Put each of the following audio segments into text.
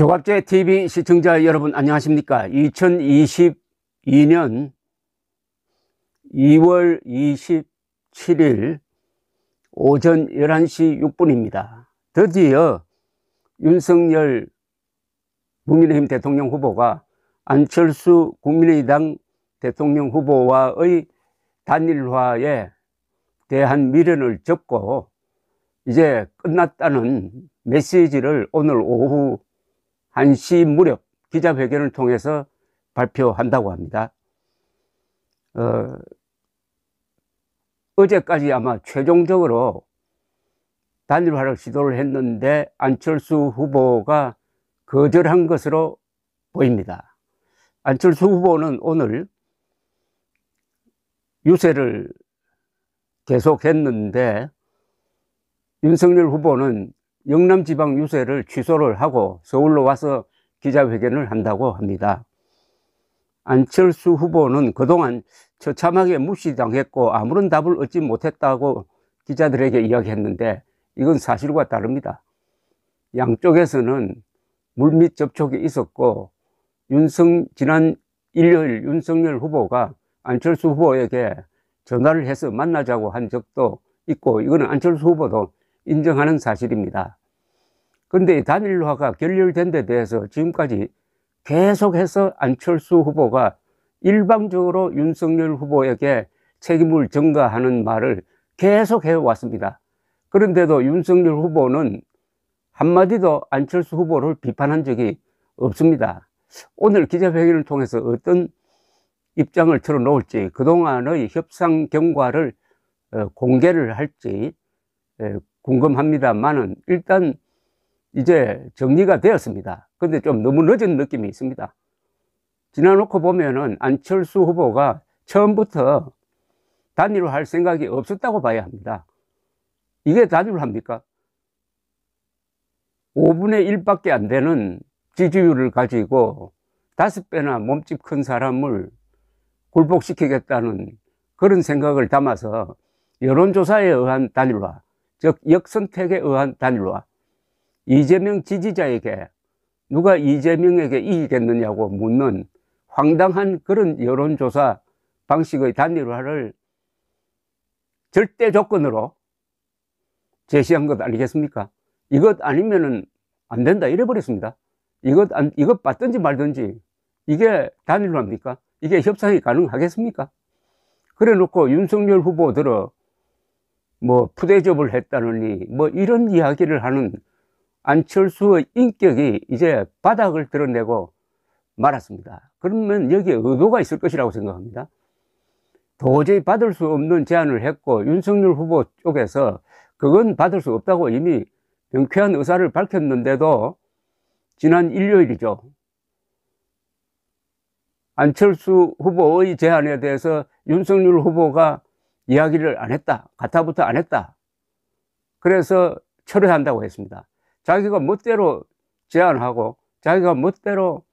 조갑제 TV 시청자 여러분 안녕하십니까? 2022년 2월 27일 오전 11시 6분입니다. 드디어 윤석열 국민의힘 대통령 후보가 안철수 국민의당 대통령 후보와의 단일화에 대한 미련을 접고 이제 끝났다는 메시지를 오늘 오후 1시 무렵 기자회견을 통해서 발표한다고 합니다. 어제까지 아마 최종적으로 단일화를 시도를 했는데 안철수 후보가 거절한 것으로 보입니다. 안철수 후보는 오늘 유세를 계속했는데 윤석열 후보는 영남지방 유세를 취소를 하고 서울로 와서 기자회견을 한다고 합니다. 안철수 후보는 그동안 처참하게 무시당했고 아무런 답을 얻지 못했다고 기자들에게 이야기했는데 이건 사실과 다릅니다. 양쪽에서는 물밑 접촉이 있었고 지난 일요일 윤석열 후보가 안철수 후보에게 전화를 해서 만나자고 한 적도 있고 이거는 안철수 후보도 인정하는 사실입니다. 그런데 단일화가 결렬된 데 대해서 지금까지 계속해서 안철수 후보가 일방적으로 윤석열 후보에게 책임을 전가하는 말을 계속 해왔습니다. 그런데도 윤석열 후보는 한마디도 안철수 후보를 비판한 적이 없습니다. 오늘 기자회견을 통해서 어떤 입장을 털어놓을지 그동안의 협상 경과를 공개를 할지 궁금합니다만은 일단 이제 정리가 되었습니다. 근데 좀 너무 늦은 느낌이 있습니다. 지나놓고 보면은 안철수 후보가 처음부터 단일화 할 생각이 없었다고 봐야 합니다. 이게 단일화입니까? 5분의 1밖에 안 되는 지지율을 가지고 5배나 몸집 큰 사람을 굴복시키겠다는 그런 생각을 담아서 여론조사에 의한 단일화, 즉 역선택에 의한 단일화, 이재명 지지자에게 누가 이재명에게 이기겠느냐고 묻는 황당한 그런 여론조사 방식의 단일화를 절대 조건으로 제시한 것 아니겠습니까? 이것 아니면은 안 된다 이래 버렸습니다. 이것 받든지 말든지 이게 단일화입니까? 이게 협상이 가능하겠습니까? 그래 놓고 윤석열 후보들은 뭐 푸대접을 했다느니 뭐 이런 이야기를 하는 안철수의 인격이 이제 바닥을 드러내고 말았습니다. 그러면 여기에 의도가 있을 것이라고 생각합니다. 도저히 받을 수 없는 제안을 했고 윤석열 후보 쪽에서 그건 받을 수 없다고 이미 명쾌한 의사를 밝혔는데도 지난 일요일이죠. 안철수 후보의 제안에 대해서 윤석열 후보가 이야기를 안 했다. 가타부터 안 했다. 그래서 철회한다고 했습니다. 자기가 멋대로 제안하고 자기가 멋대로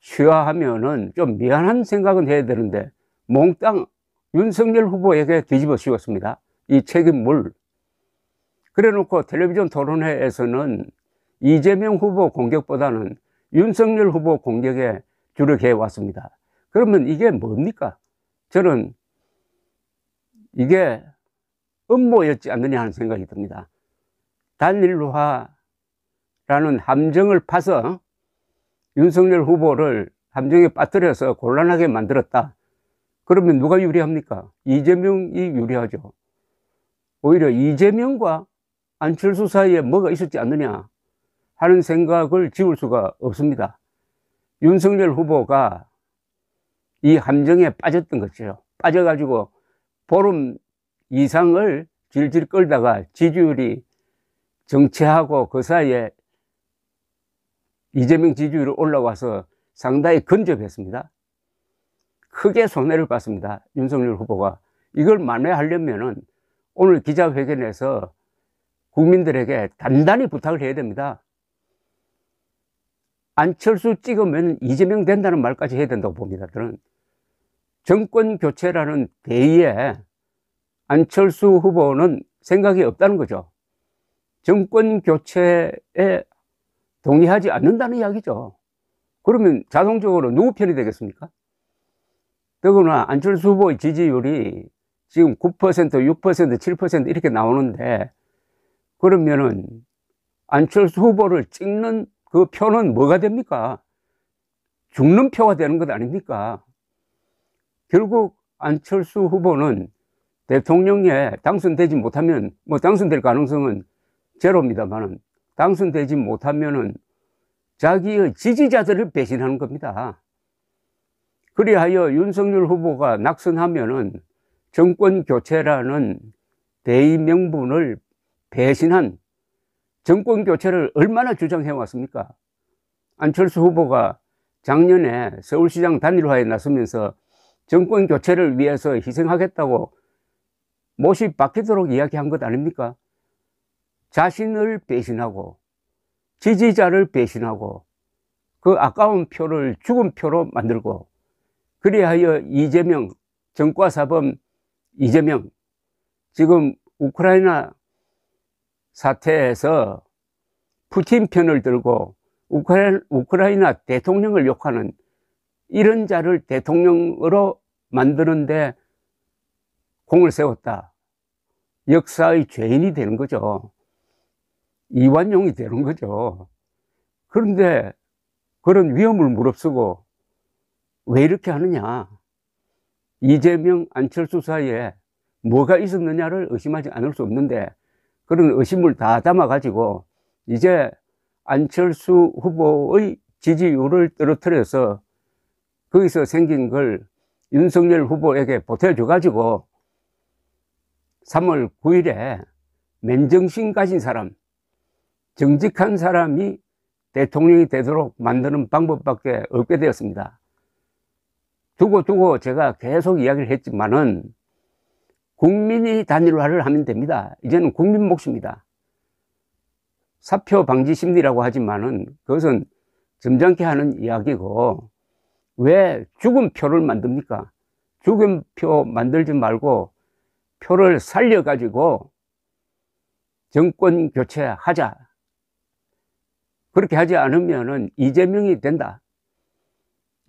취하하면은 좀 미안한 생각은 해야 되는데 몽땅 윤석열 후보에게 뒤집어 씌웠습니다. 이 책임을. 그래 놓고 텔레비전 토론회에서는 이재명 후보 공격보다는 윤석열 후보 공격에 주력해 왔습니다. 그러면 이게 뭡니까? 저는 이게 음모였지 않느냐 하는 생각이 듭니다. 단일화라는 함정을 파서 윤석열 후보를 함정에 빠뜨려서 곤란하게 만들었다. 그러면 누가 유리합니까? 이재명이 유리하죠. 오히려 이재명과 안철수 사이에 뭐가 있었지 않느냐 하는 생각을 지울 수가 없습니다. 윤석열 후보가 이 함정에 빠졌던 거죠. 빠져가지고 보름 이상을 질질 끌다가 지지율이 정체하고 그 사이에 이재명 지지율이 올라와서 상당히 근접했습니다. 크게 손해를 봤습니다. 윤석열 후보가. 이걸 만회하려면은 오늘 기자회견에서 국민들에게 단단히 부탁을 해야 됩니다. 안철수 찍으면 이재명 된다는 말까지 해야 된다고 봅니다. 저는 정권 교체라는 대의에 안철수 후보는 생각이 없다는 거죠. 정권 교체에 동의하지 않는다는 이야기죠. 그러면 자동적으로 누구 편이 되겠습니까? 더구나 안철수 후보의 지지율이 지금 9%, 6%, 7% 이렇게 나오는데, 그러면은 안철수 후보를 찍는 그 표는 뭐가 됩니까? 죽는 표가 되는 것 아닙니까? 결국 안철수 후보는 대통령에 당선되지 못하면, 뭐 당선될 가능성은 제로입니다만은, 당선되지 못하면은 자기의 지지자들을 배신하는 겁니다. 그리하여 윤석열 후보가 낙선하면은 정권 교체라는 대의 명분을 배신한, 정권 교체를 얼마나 주장해 왔습니까? 안철수 후보가 작년에 서울시장 단일화에 나서면서 정권 교체를 위해서 희생하겠다고 못이 박히도록 이야기한 것 아닙니까? 자신을 배신하고 지지자를 배신하고 그 아까운 표를 죽은 표로 만들고, 그리하여 이재명, 전과사범 이재명, 지금 우크라이나 사태에서 푸틴 편을 들고 우크라이나 대통령을 욕하는 이런 자를 대통령으로 만드는데 공을 세웠다. 역사의 죄인이 되는 거죠. 이완용이 되는 거죠. 그런데 그런 위험을 무릅쓰고 왜 이렇게 하느냐? 이재명, 안철수 사이에 뭐가 있었느냐를 의심하지 않을 수 없는데, 그런 의심을 다 담아가지고 이제 안철수 후보의 지지율을 떨어뜨려서 거기서 생긴 걸 윤석열 후보에게 보태줘가지고 3월 9일에 맨정신 가진 사람, 정직한 사람이 대통령이 되도록 만드는 방법밖에 없게 되었습니다. 두고 제가 계속 이야기를 했지만은 국민이 단일화를 하면 됩니다. 이제는 국민 몫입니다. 사표 방지 심리라고 하지만은 그것은 점잖게 하는 이야기고, 왜 죽은 표를 만듭니까? 죽은 표 만들지 말고 표를 살려가지고 정권 교체하자. 그렇게 하지 않으면은 이재명이 된다.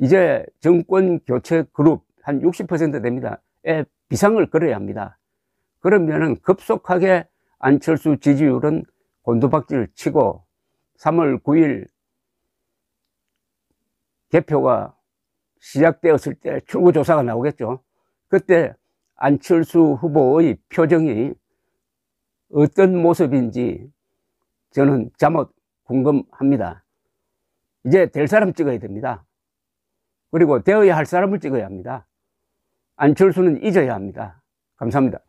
이제 정권 교체 그룹 한 60% 됩니다. 비상을 걸어야 합니다. 그러면은 급속하게 안철수 지지율은 곤두박질 치고 3월 9일 개표가 시작되었을 때 출구조사가 나오겠죠. 그때 안철수 후보의 표정이 어떤 모습인지 저는 잠옷 궁금합니다. 이제 될 사람 찍어야 됩니다. 그리고 되어야 할 사람을 찍어야 합니다. 안철수는 잊어야 합니다. 감사합니다.